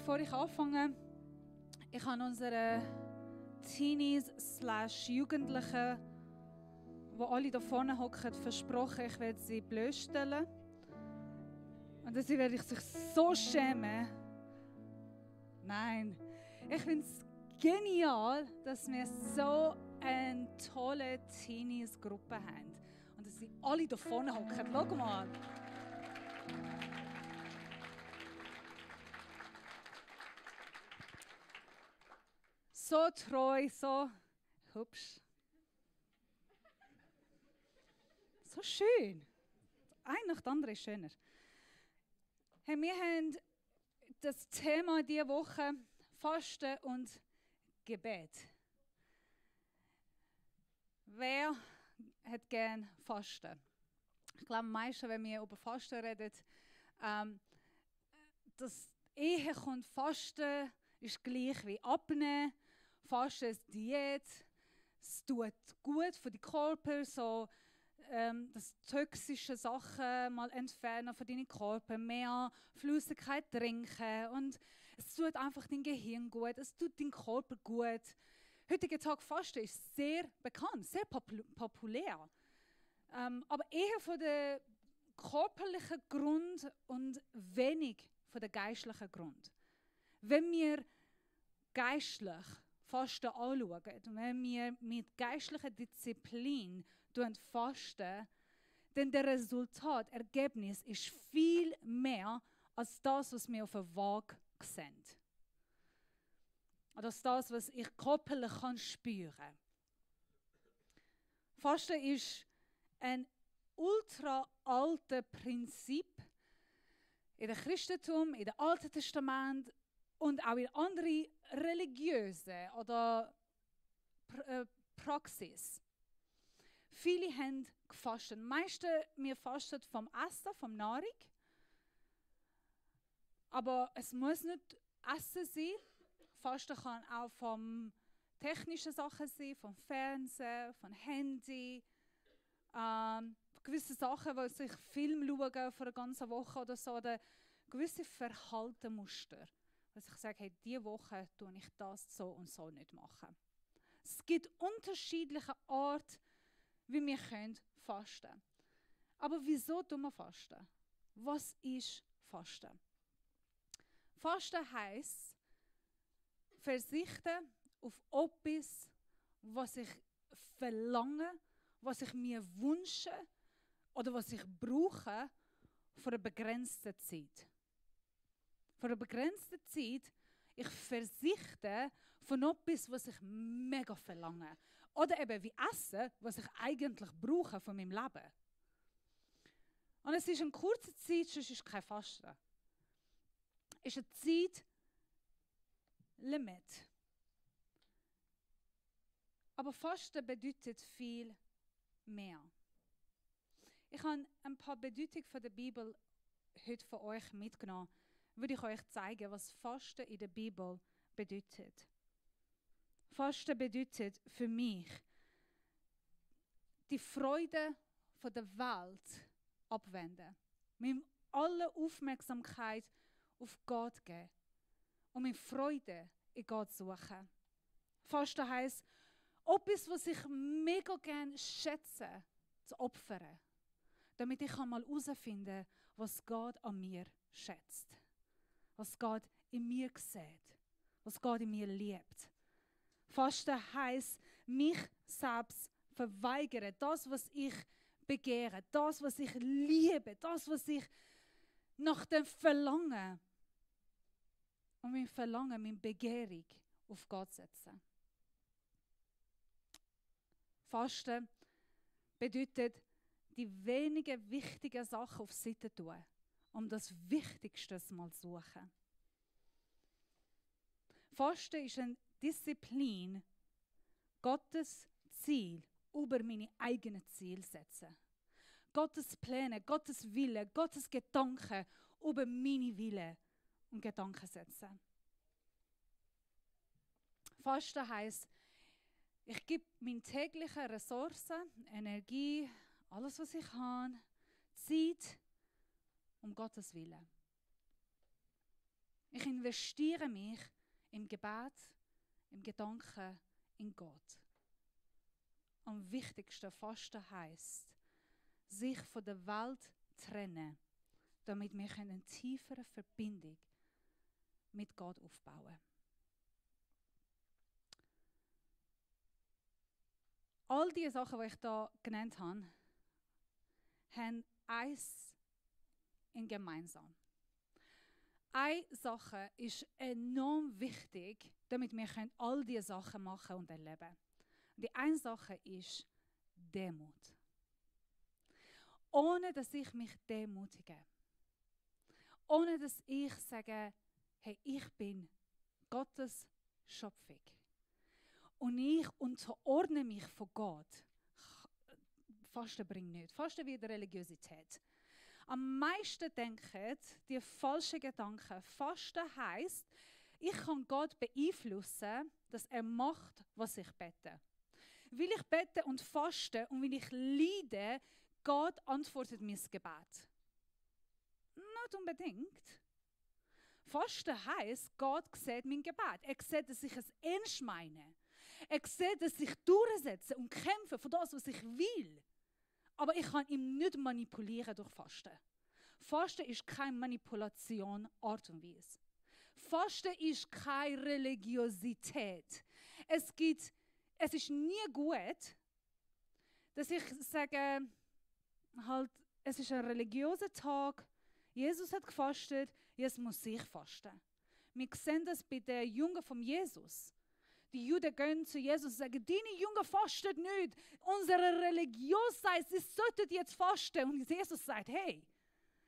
Bevor ich anfange, ich habe unsere Teenies/Jugendlichen, die alle da vorne hocken, versprochen, ich werde sie bloßstellen. Und dann werde ich sich so schämen. Nein, ich finde es genial, dass wir so eine tolle Teenies-Gruppe haben. Und dass sie alle da vorne hocken. Schau mal. So treu, so hübsch. So schön. Ein nach dem anderen ist schöner. Hey, wir haben das Thema diese Woche Fasten und Gebet. Wer hat gern Fasten? Ich glaube, meistens, wenn wir über Fasten reden, das eher kommt Fasten ist gleich wie Abnehmen. Fasten ist Diät. Es tut gut für den Körper, so dass toxische Sachen mal entfernen von deinem Körper, mehr Flüssigkeit trinken und es tut einfach dein Gehirn gut, es tut deinem Körper gut. Heutiger Tag Fasten ist sehr bekannt, sehr populär, aber eher von der körperlichen Grund und wenig von der geistlichen Grund. Wenn wir geistlich Fasten anschauen, wenn wir mit geistlicher Disziplin fasten, dann der Resultat, Ergebnis ist viel mehr als das, was wir auf der Waage sehen. Oder als das, was ich körperlich spüren kann. Fasten ist ein ultra altes Prinzip in dem Christentum, in dem Alten Testament und auch in anderen religiösen oder Praxis. Viele haben gefastet. Die meisten wir fasten vom Essen, vom Nahrung. Aber es muss nicht Essen sein. Fasten kann auch von technischen Sachen sein, vom Fernsehen, vom Handy. Gewisse Sachen, wo ich Film schaue für eine ganze Woche oder so. Oder gewisse Verhaltensmuster. Dass ich sage, hey, diese Woche tue ich das so und so nicht machen. Es gibt unterschiedliche Arten, wie wir fasten können. Aber wieso tun wir fasten? Was ist Fasten? Fasten heisst, verzichten auf etwas, was ich verlange, was ich mir wünsche oder was ich brauche für eine begrenzte Zeit. Für eine begrenzte Zeit, ich verzichte von etwas, was ich mega verlange. Oder eben wie Essen, was ich eigentlich brauche von meinem Leben. Und es ist eine kurze Zeit, sonst ist es kein Fasten. Es ist eine Zeitlimit. Aber Fasten bedeutet viel mehr. Ich habe ein paar Bedeutungen von der Bibel heute von euch mitgenommen. Würde ich euch zeigen, was Fasten in der Bibel bedeutet. Fasten bedeutet für mich, die Freude von der Welt abwenden. Mit aller Aufmerksamkeit auf Gott geben. Und mit Freude in Gott suchen. Fasten heisst, etwas, was ich mega gerne schätze, zu opfern. Damit ich mal herausfinden kann, was Gott an mir schätzt. Was Gott in mir sieht. Was Gott in mir liebt. Fasten heisst, mich selbst verweigern. Das, was ich begehre. Das, was ich liebe. Das, was ich nach dem verlange. Und mein Verlangen, meine Begehrung auf Gott setzen. Fasten bedeutet, die wenigen wichtigen Sachen auf Seite tun, um das Wichtigste mal zu suchen. Fasten ist eine Disziplin, Gottes Ziel über meine eigenen Ziele setzen. Gottes Pläne, Gottes Wille, Gottes Gedanken über meine Wille und Gedanken setzen. Fasten heisst, ich gebe meine täglichen Ressourcen, Energie, alles was ich habe, Zeit um Gottes Willen. Ich investiere mich im Gebet, im Gedanken, in Gott. Am wichtigsten Fasten heisst, sich von der Welt trennen, damit wir eine tiefere Verbindung mit Gott aufbauen können. All die Sachen, die ich hier genannt habe, haben eins in gemeinsam. Eine Sache ist enorm wichtig, damit wir all diese Sachen machen und erleben können. Die eine Sache ist Demut. Ohne dass ich mich demütige. Ohne dass ich sage, hey, ich bin Gottes Schöpfung. Und ich unterordne mich von Gott. Fasten bringt nichts. Fasten wie Religiosität. Am meisten denken die falschen Gedanken. Fasten heisst, ich kann Gott beeinflussen, dass er macht, was ich bete. Weil ich bete und faste und weil ich leide, Gott antwortet mein Gebet. Nicht unbedingt. Fasten heisst, Gott sieht mein Gebet. Er sieht, dass ich es ernst meine. Er sieht, dass ich durchsetze und kämpfe für das, was ich will. Aber ich kann ihn nicht manipulieren durch Fasten. Fasten ist keine Manipulation, Art und Weise. Fasten ist keine Religiosität. Es ist nie gut, dass ich sage, halt, es ist ein religiöser Tag, Jesus hat gefastet, jetzt muss ich fasten. Wir sehen das bei den Jüngern von Jesus. Die Juden gehen zu Jesus und sagen, deine Jünger fasten nicht. Unsere Religion sagt, sie sollten jetzt fasten. Und Jesus sagt, hey,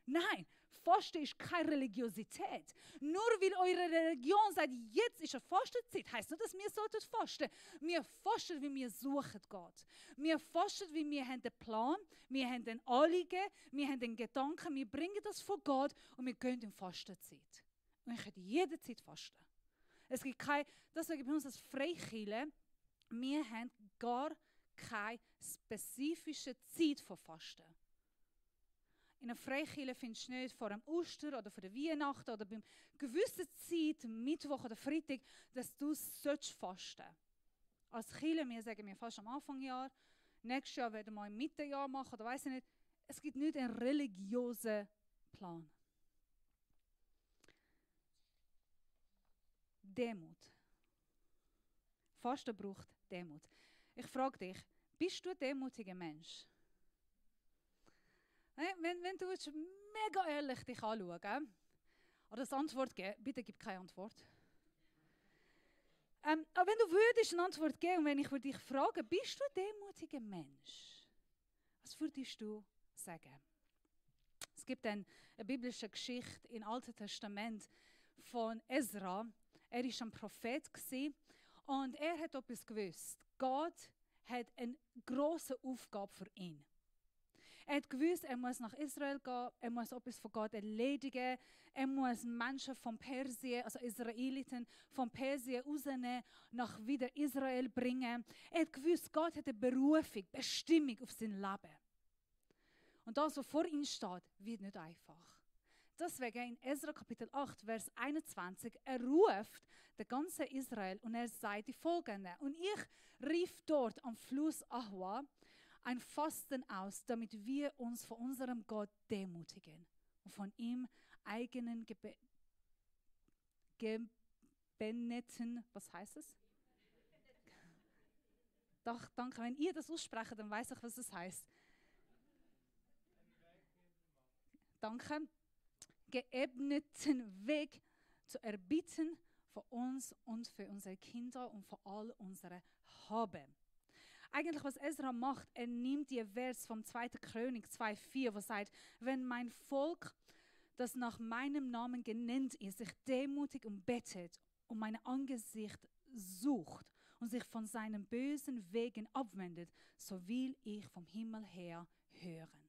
nein, Fasten ist keine Religiosität. Nur weil eure Religion sagt, jetzt ist eine Fastenzeit, heisst nicht, dass wir fasten sollten. Wir fasten, wie wir suchen Gott. Wir fasten, wie wir haben einen Plan, wir haben ein Anliegen, wir haben einen Gedanken, wir bringen das vor Gott und wir gehen in Fastenzeit. Und ich kann jederzeit fasten. Es gibt deswegen bei uns als Freikirche, wir haben gar keine spezifische Zeit für Fasten. In einer Freikirche findest du nicht vor dem Ostern oder vor der Weihnachten oder bei einer gewissen Zeit, Mittwoch oder Freitag, dass du fasten sollst. Als Kirche, wir sagen wir fast am Anfang Jahr, nächstes Jahr werden wir im Mittejahr machen oder weiss ich nicht. Es gibt nicht einen religiösen Plan. Demut. Fasten braucht Demut. Ich frage dich, bist du ein demutiger Mensch? Wenn du jetzt mega ehrlich dich anschauen oder eine Antwort geben, bitte gib keine Antwort. Aber wenn du würdest eine Antwort geben und wenn ich dich frage, bist du ein demutiger Mensch? Was würdest du sagen? Es gibt eine biblische Geschichte im Alten Testament von Ezra. Er war ein Prophet und er hat etwas gewusst. Gott hat eine grosse Aufgabe für ihn. Er hat gewusst, er muss nach Israel gehen, er muss etwas von Gott erledigen, er muss Menschen von Persien, also Israeliten, von Persien rausnehmen, nach wieder Israel bringen. Er hat gewusst, Gott hat eine Berufung, Bestimmung auf sein Leben. Und das, was vor ihm steht, wird nicht einfach. Deswegen in Ezra Kapitel 8, Vers 21, er ruft den ganzen Israel und er sagt die folgende. Und ich rief dort am Fluss Ahwa ein Fasten aus, damit wir uns vor unserem Gott demutigen und von ihm eigenen Gebenneten, was heißt es? Doch, danke, wenn ihr das aussprecht, dann weiß ich, was es heißt. Danke. Geebneten Weg zu erbitten für uns und für unsere Kinder und für all unsere Haben. Eigentlich, was Ezra macht, er nimmt die Vers vom 2. Chronik 2,4, wo sagt, wenn mein Volk, das nach meinem Namen genannt ist, sich demütig und bettet und mein Angesicht sucht und sich von seinen bösen Wegen abwendet, so will ich vom Himmel her hören.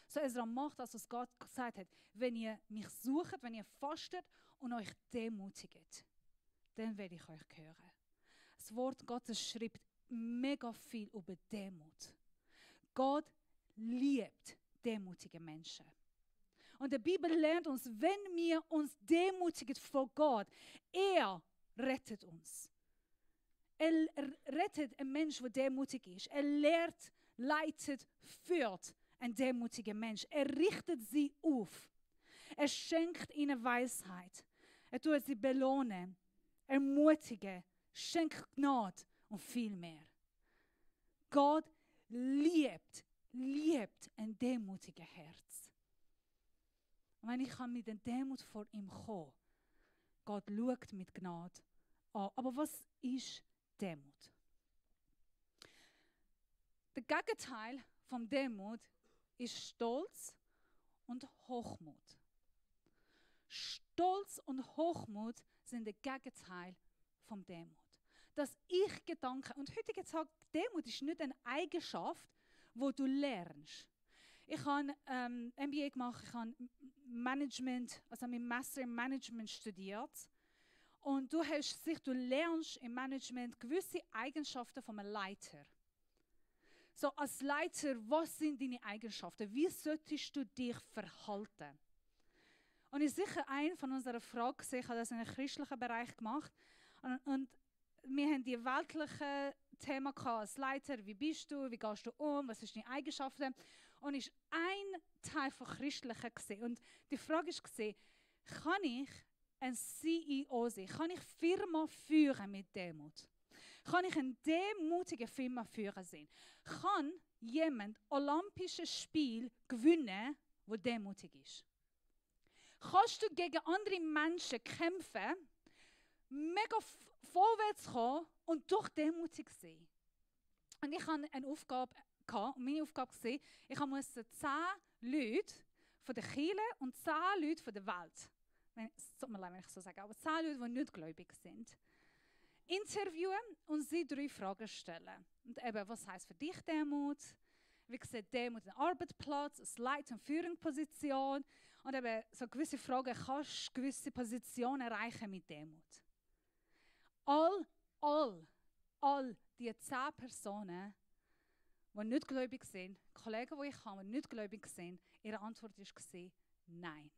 So Ezra macht das, was Gott gesagt hat. Wenn ihr mich sucht, wenn ihr fastet und euch demütigt, dann werde ich euch hören. Das Wort Gottes schreibt mega viel über Demut. Gott liebt demutige Menschen. Und die Bibel lernt uns, wenn wir uns demutigen vor Gott, er rettet uns. Er rettet einen Menschen, der demütig ist. Er lehrt, leitet, führt einen demutigen Mensch. Er richtet sie auf. Er schenkt ihnen Weisheit. Er tut sie belohnen, ermutigen, schenkt Gnade und viel mehr. Gott liebt ein demutiges Herz. Und wenn ich mit der Demut vor ihm komme, Gott schaut mit Gnade an. Aber was ist Demut? Der Gegenteil von Demut ist Stolz und Hochmut. Stolz und Hochmut sind der Gegenteil von Demut. Dass ich Gedanken, und heute gesagt, Demut ist nicht eine Eigenschaft, wo du lernst. Ich habe MBA gemacht, ich habe Management, also mit Master im Management studiert. Und du lernst im Management gewisse Eigenschaften von einem Leiter. So, als Leiter, was sind deine Eigenschaften? Wie solltest du dich verhalten? Und ich sicher eine von unserer Fragen gesehen, ich habe das in einem christlichen Bereich gemacht. Und wir haben die weltlichen Themen als Leiter. Wie bist du? Wie gehst du um? Was sind deine Eigenschaften? Und ich habe ein Teil von Christlichen gesehen. Und die Frage ist gesehen, kann ich ein CEO sein? Kann ich Firma führen mit Demut? Kann ich eine demutige Firma führen sein? Kann jemand Olympisches Spiel gewinnen, wo demutig ist? Kannst du gegen andere Menschen kämpfen, mega vorwärts kommen und doch demutig sein? Und ich hatte eine Aufgabe, und meine Aufgabe war, ich musste 10 Leute von der Kirche und 10 Leute von der Welt, es tut mir leid, wenn ich so sage, aber 10 Leute, die nicht gläubig sind, interviewen und sie 3 Fragen stellen. Und eben, was heisst für dich Demut? Wie sieht Demut am Arbeitsplatz, als Leit- und Führungsposition? Und eben so gewisse Fragen, kannst du gewisse Positionen erreichen mit Demut? All die 10 Personen, die nicht gläubig sind, Kollegen, die ich habe, die nicht gläubig sind, ihre Antwort war nein.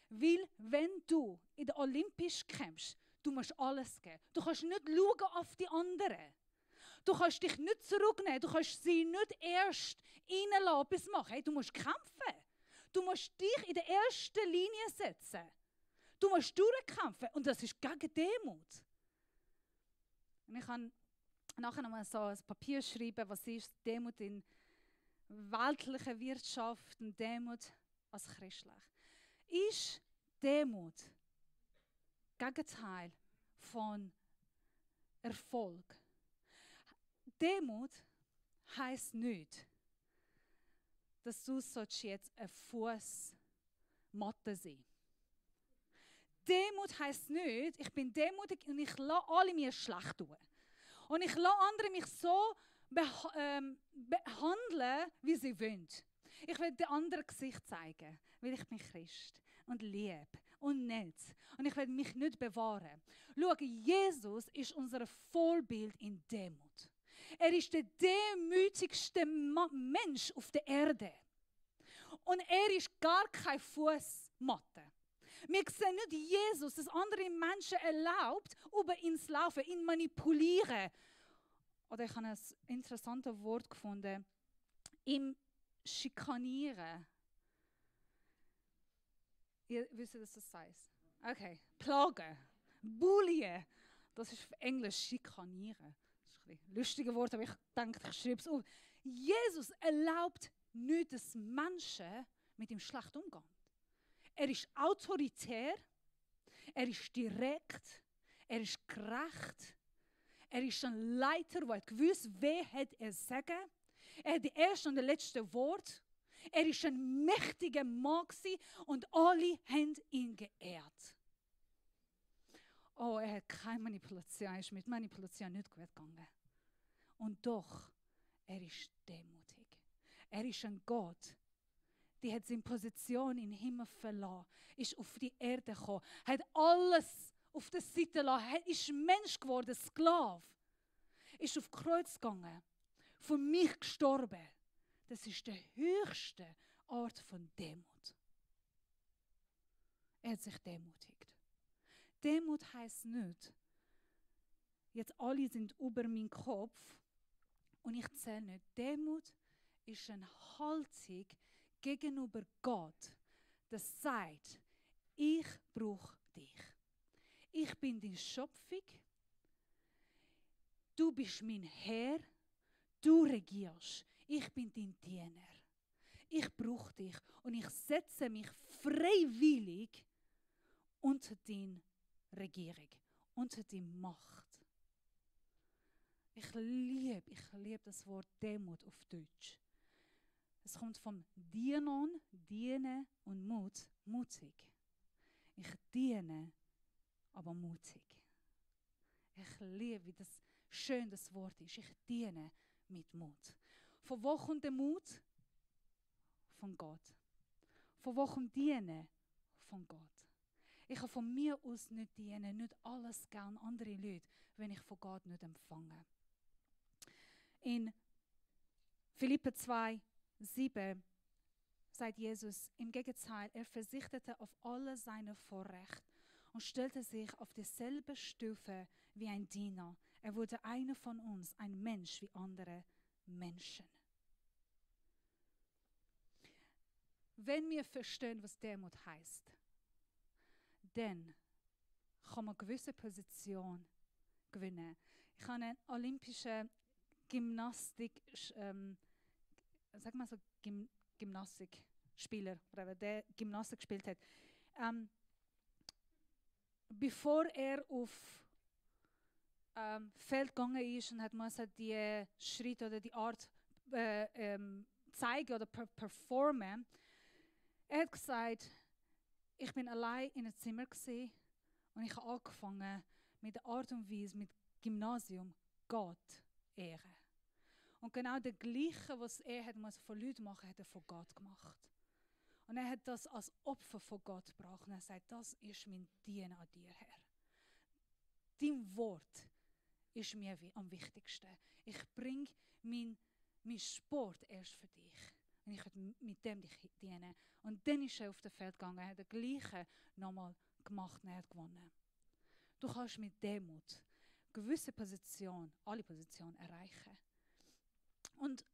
Weil, wenn du in der Olympisch kämpfst, du musst alles geben. Du kannst nicht schauen auf die anderen. Du kannst dich nicht zurücknehmen. Du kannst sie nicht erst reinlassen, bis sie machen. Hey, du musst kämpfen. Du musst dich in der ersten Linie setzen. Du musst durchkämpfen. Und das ist gegen Demut. Und ich kann nachher noch mal so ein Papier schreiben, was ist Demut in weltlicher Wirtschaft und Demut als christlich. Ist Demut Gegenteil von Erfolg? Demut heisst nicht, dass du jetzt ein Fußmatte sein. Demut heisst nicht, ich bin demutig und ich lasse alle mir schlecht tun. Und ich lasse andere mich so behandeln, wie sie wollen. Ich will den anderen Gesicht zeigen, weil ich bin Christ und lieb und nett. Und ich will mich nicht bewahren. Schau, Jesus ist unser Vorbild in Demut. Er ist der demütigste Mensch auf der Erde. Und er ist gar keine Fußmatte. Wir sehen nicht Jesus, dass andere Menschen erlaubt, über ihn zu laufen, ihn manipulieren. Oder ich habe ein interessantes Wort gefunden, ihm schikanieren. Ihr wisst, was das heißt? Okay, plagen, bullien. Das ist auf Englisch schikanieren. Das ist ein lustiges Wort, aber ich denke, ich schreibe es auf. Jesus erlaubt nicht, dass Menschen mit ihm schlecht umgehen. Er ist autoritär, er ist direkt, er ist gerecht, er ist ein Leiter, der gewusst, wer hat er sagen. Er hat das erste und das letzte Wort. Er ist ein mächtiger Mann und alle haben ihn geehrt. Oh, er hat keine Manipulation, er ist mit Manipulation nicht gut gegangen. Und doch, er ist demütig. Er ist ein Gott, der hat seine Position im Himmel verlassen, ist auf die Erde gekommen, hat alles auf der Seite gelassen, ist Mensch geworden, Sklave, ist auf das Kreuz gegangen, für mich gestorben. Das ist der höchste Art von Demut. er hat sich demütigt. Demut heisst nicht, jetzt alle sind über meinen Kopf und ich zähle nicht. Demut ist eine Haltung gegenüber Gott, das sagt, ich brauche dich. Ich bin die Schöpfung, du bist mein Herr, du regierst, ich bin dein Diener. Ich brauche dich und ich setze mich freiwillig unter deine Regierung, unter die Macht. Ich liebe das Wort Demut auf Deutsch. Es kommt vom Dienon, dienen und Mut, mutig. Ich diene, aber mutig. Ich liebe, wie das schön das Wort ist. Ich diene mit Mut. Von wo kommt der Mut? Von Gott. Von wo kommt Dienen? Von Gott. Ich kann von mir aus nicht dienen, nicht alles gern andere Leute, wenn ich von Gott nicht empfange. In Philipper 2,7 sagt Jesus, im Gegenteil, er verzichtete auf alle seine Vorrechte und stellte sich auf dieselbe Stufe wie ein Diener. Er wurde einer von uns, ein Mensch wie andere Menschen. Wenn wir verstehen, was Demut heißt, dann kann man eine gewisse Position gewinnen. Ich habe einen olympischen Gymnastikspieler, der Gymnastik gespielt hat. Bevor er auf Feld gegangen ist und hat die Schritte oder die Art zeigen oder performen, er hat gesagt, ich bin allein in einem Zimmer gewesen und ich habe angefangen mit der Art und Weise, mit Gymnasium, Gott ehren. Und genau das Gleiche, was er hat von Leuten machen, hat er von Gott gemacht. Und er hat das als Opfer von Gott gebracht und er sagt, das ist mein Dienen an dir, Herr. Dein Wort ist mir am wichtigsten. Ich bringe meinen Sport erst für dich. Und ich werde mit dem dich dienen. Und dann ist er auf das Feld gegangen, er hat das Gleiche nochmal gemacht und er hat gewonnen. Du kannst mit Demut gewisse Position, alle Positionen erreichen. Und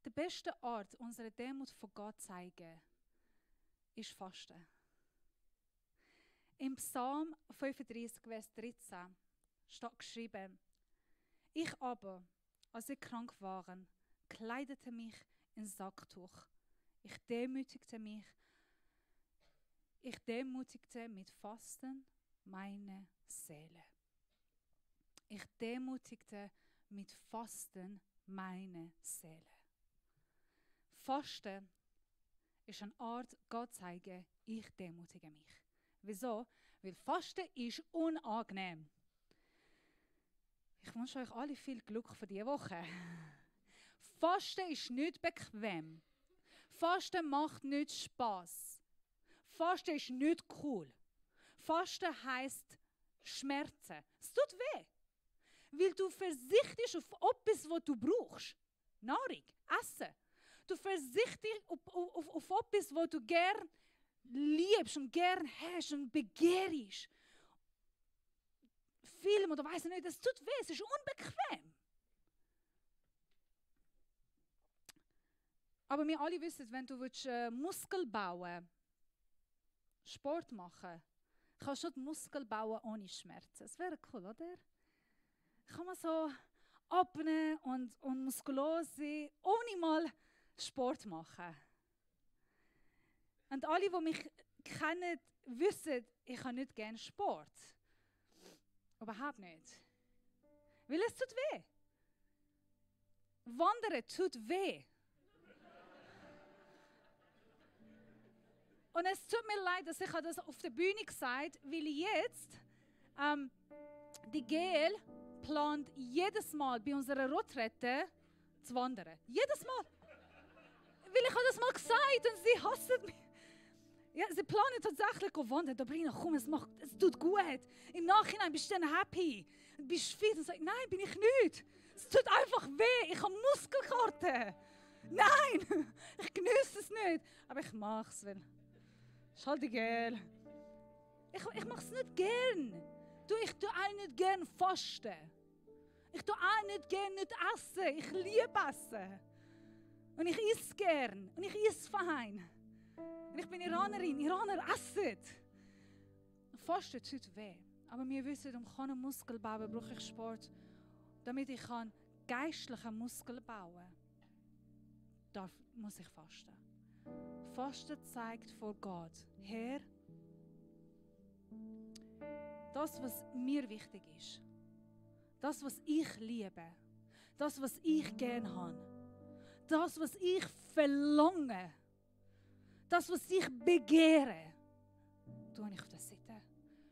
die beste Art, unsere Demut vor Gott zu zeigen, ist Fasten. Im Psalm 35, Vers 13 steht geschrieben, ich aber, als sie krank waren, kleidete mich in Sacktuch. Ich demütigte mit Fasten meine Seele. Ich demütigte mit Fasten meine Seele. Fasten ist eine Art, Gott zu zeigen, ich demütige mich. Wieso? Weil Fasten ist unangenehm. Ich wünsche euch alle viel Glück für diese Woche. Fasten ist nicht bequem. Fasten macht nicht Spaß. Fasten ist nicht cool. Fasten heisst Schmerzen. Es tut weh. Weil du verzichtest auf etwas, was du brauchst. Nahrung, Essen. Du verzichtest auf etwas, was du gern liebst und gern hast und begehrst. Film oder weiss ich nicht, es tut weh, es ist unbequem. Aber wir alle wissen, wenn du Muskel bauen willst, Sport machen, kannst du die Muskel bauen ohne Schmerzen. Das wäre cool, oder? Kann man so abnehmen und muskulös sein, ohne mal Sport machen. Und alle, die mich kennen, wissen, ich habe nicht gerne Sport. Überhaupt nicht. Weil es tut weh. Wandern tut weh. Und es tut mir leid, dass ich das auf der Bühne gesagt habe, weil jetzt die GL plant jedes Mal bei unserer Retrette zu wandern. Jedes Mal. Weil ich habe das mal gesagt und sie hassen mich. Ja, sie planen tatsächlich zu wandern. Dobrina, komm, es tut gut. Im Nachhinein bist du dann happy. Du bist fit und sagst, nein, bin ich nicht. Es tut einfach weh. Ich habe Muskelkater. Nein, ich genieße es nicht. Aber ich mache es, weil es ist halt geil. Ich mache es nicht gern. Ich tue auch nicht gern fasten. Ich tue auch nicht gern nicht essen. Ich liebe Essen. Und ich esse gern. Und ich esse fein. Und ich bin Iranerin. Iraner essen. Fasten tut weh. Aber wir wissen, um einen Muskel zu bauen, brauche ich Sport. Damit ich geistlichen Muskel bauen kann, muss ich fasten. Fasten zeigt vor Gott, Herr, das, was mir wichtig ist, das, was ich liebe, das, was ich gerne habe, das, was ich verlange, das, was ich begehre, tue ich auf der Seite,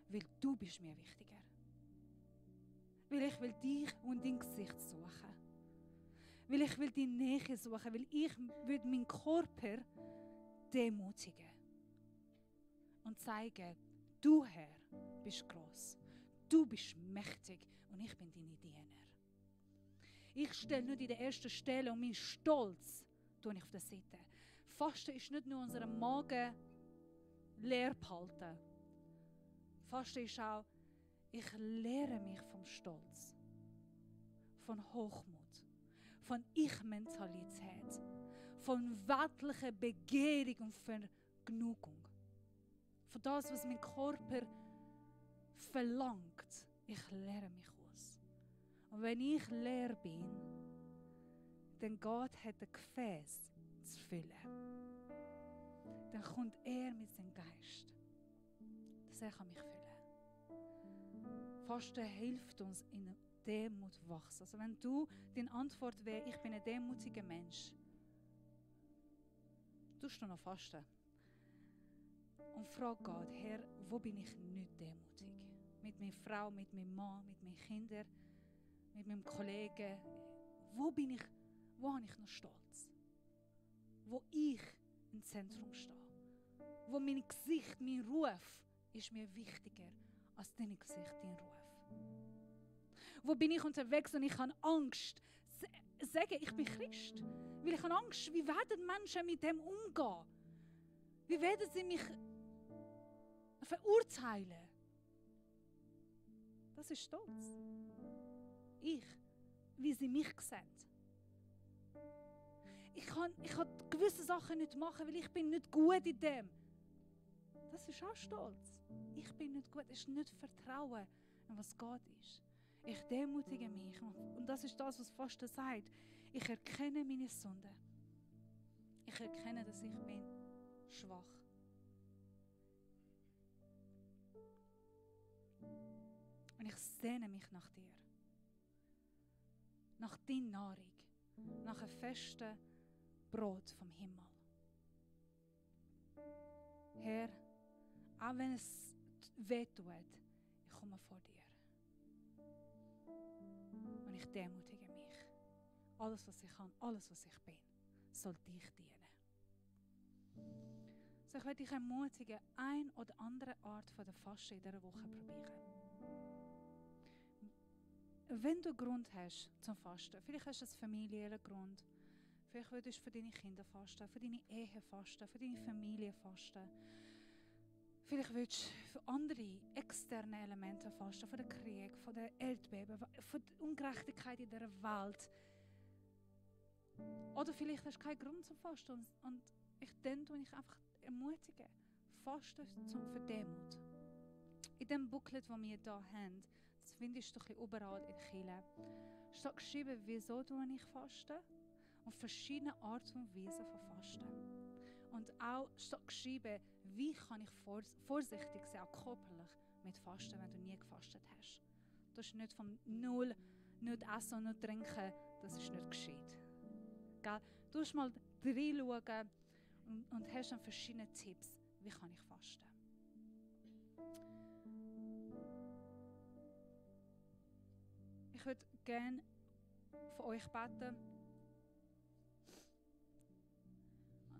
weil du bist mir wichtiger. Weil ich will dich und dein Gesicht suchen. Weil ich will die Nähe suchen, weil ich will meinen Körper demutigen und zeigen, du Herr bist gross, du bist mächtig und ich bin deine Diener. Ich stelle nicht in der ersten Stelle und meinen Stolz tue ich auf der Seite. Fasten ist nicht nur unseren Magen leer behalten. Fasten ist auch, ich lehre mich vom Stolz, von Hochmut, von Ich-Mentalität, von weltlicher Begehrung und Vergnügung. Von das, was mein Körper verlangt. Ich lehre mich aus. Und wenn ich leer bin, dann Gott hat ein Gefäß zu füllen. Dann kommt er mit seinem Geist, dass er mich füllen kann. Fasten hilft uns in Demut wachsen. Also wenn deine Antwort wäre, ich bin ein demutiger Mensch, tust du noch fasten. Und frag Gott, Herr, wo bin ich nicht demütig? Mit meiner Frau, mit meinem Mann, mit meinen Kindern, mit meinem Kollegen. Wo habe ich noch Stolz? Wo ich im Zentrum stehe. Wo mein Gesicht, mein Ruf ist mir wichtiger als dein Gesicht, dein Ruf. Wo bin ich unterwegs und ich habe Angst, sagen, ich bin Christ. Weil ich habe Angst, wie werden Menschen mit dem umgehen? Wie werden sie mich verurteilen? Das ist Stolz. Wie sie mich sehen. Ich kann gewisse Sachen nicht machen, weil ich bin nicht gut in dem. Das ist auch Stolz. Ich bin nicht gut. Es ist nicht Vertrauen, an was Gott ist. Ich demütige mich. Und das ist das, was Fasten sagt. Ich erkenne meine Sünden. Ich erkenne, dass ich bin schwach. Und ich sehne mich nach dir. Nach deiner Nahrung. Nach einem festen Brot vom Himmel. Herr, auch wenn es wehtut, ich komme vor dir. Und ich demütige mich. Alles, was ich kann, alles, was ich bin, soll dich dienen. So, ich werde dich ermutigen, eine oder andere Art von der Fasten in dieser Woche probieren. Wenn du Grund hast zum Fasten, vielleicht hast du einen familiären Grund, vielleicht würdest du für deine Kinder fasten, für deine Ehe fasten, für deine Familie fasten. Vielleicht willst du für andere externe Elemente fasten, von der Krieg, von der Erdbeben, von der Ungerechtigkeit in der Welt. Oder vielleicht hast du keinen Grund zum Fasten und ich einfach ermutigen, Fasten für Demut. In dem Booklet, das wir hier haben, das findest du überall in der Kirche, steht geschrieben, wieso ich faste und verschiedene Arten und Weisen von Fasten. Und auch steht geschrieben, wie kann ich vorsichtig sein, auch körperlich, mit Fasten, wenn du nie gefastet hast. Du hast nicht vom Null, nicht essen und nicht trinken, das ist nicht gescheit. Gell? Du musst mal reinschauen und hast dann verschiedene Tipps, wie kann ich fasten. Ich würde gerne von euch beten.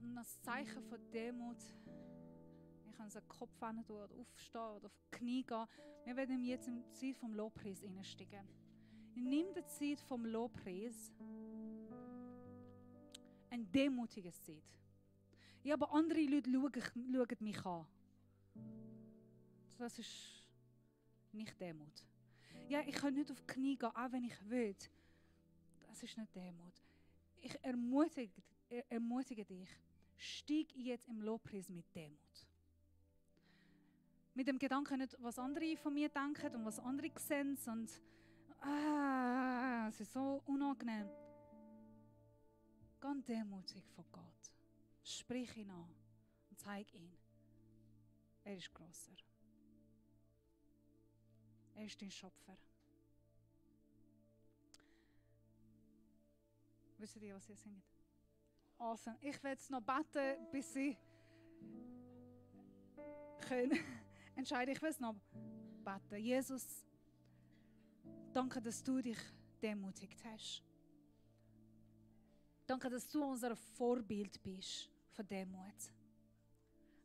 Und als Zeichen von Demut, ich kann unseren Kopf tun oder aufstehen oder auf die Knie gehen. Wir werden jetzt in die Zeit vom Lobpreis einsteigen. Nimm die Zeit vom Lobpreis, eine demutige Zeit. Ja, aber andere Leute schauen mich an. das ist nicht Demut. Ja, ich kann nicht auf die Knie gehen, auch wenn ich will. Das ist nicht Demut. Ich ermutige dich, steig jetzt im Lobpreis mit Demut. Mit dem Gedanken nicht, was andere von mir denken und was andere sehen und es ist so unangenehm. Ganz demutig von Gott. Sprich ihn an und zeig ihn. Er ist grosser. Er ist dein Schöpfer. Wisst ihr, was ihr singt? Awesome. Ich werde jetzt noch beten, bis sie können entscheiden. Ich will es noch beten. Jesus, danke, dass du dich demütigt hast. Danke, dass du unser Vorbild bist von Demut.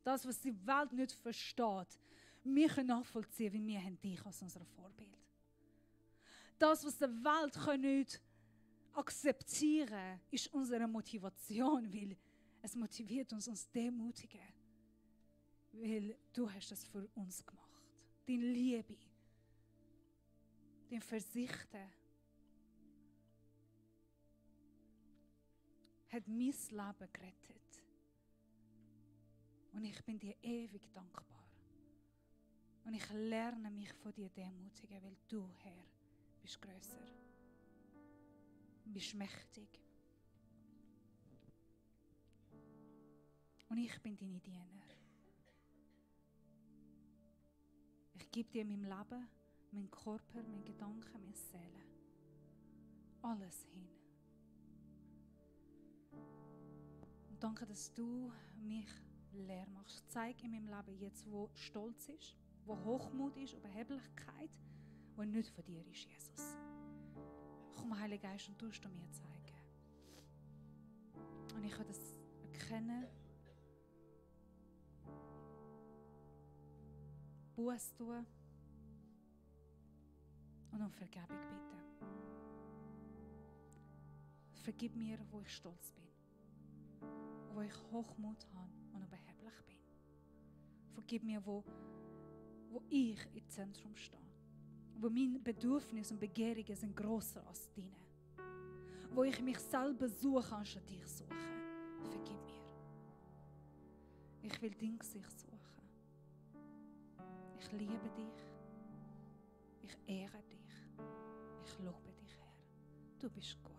Das, was die Welt nicht versteht, wir können nachvollziehen, wie wir haben dich als unser Vorbild. Das, was die Welt nicht akzeptieren kann, ist unsere Motivation, weil es motiviert uns demutigen. Weil du hast das für uns gemacht. Deine Liebe, dein Verzichten hat mein Leben gerettet. Und ich bin dir ewig dankbar. Und ich lerne mich von dir demutigen, weil du, Herr, bist grösser. Bist mächtig. Und ich bin deine Diener. Ich gebe dir mein Leben, meinen Körper, meinen Gedanken, meine Seele. Alles hin. Und danke, dass du mich leer machst. Zeig in meinem Leben jetzt, wo Stolz ist, wo Hochmut ist, Überheblichkeit, wo nicht von dir ist, Jesus. Komm, Heiliger Geist, und tust du mir zeigen. Und ich kann das erkennen, Buß tun und um Vergebung bitten. Vergib mir, wo ich stolz bin, wo ich Hochmut habe und überheblich bin. Vergib mir, wo ich im Zentrum stehe. Wo meine Bedürfnisse und Begehrungen sind grosser als deine. Wo ich mich selber suche, anstatt dich suchen. Vergib mir. Ich will dein Gesicht suchen. Ich liebe dich. Ich ehre dich. Ich lobe dich, Herr. Du bist gut.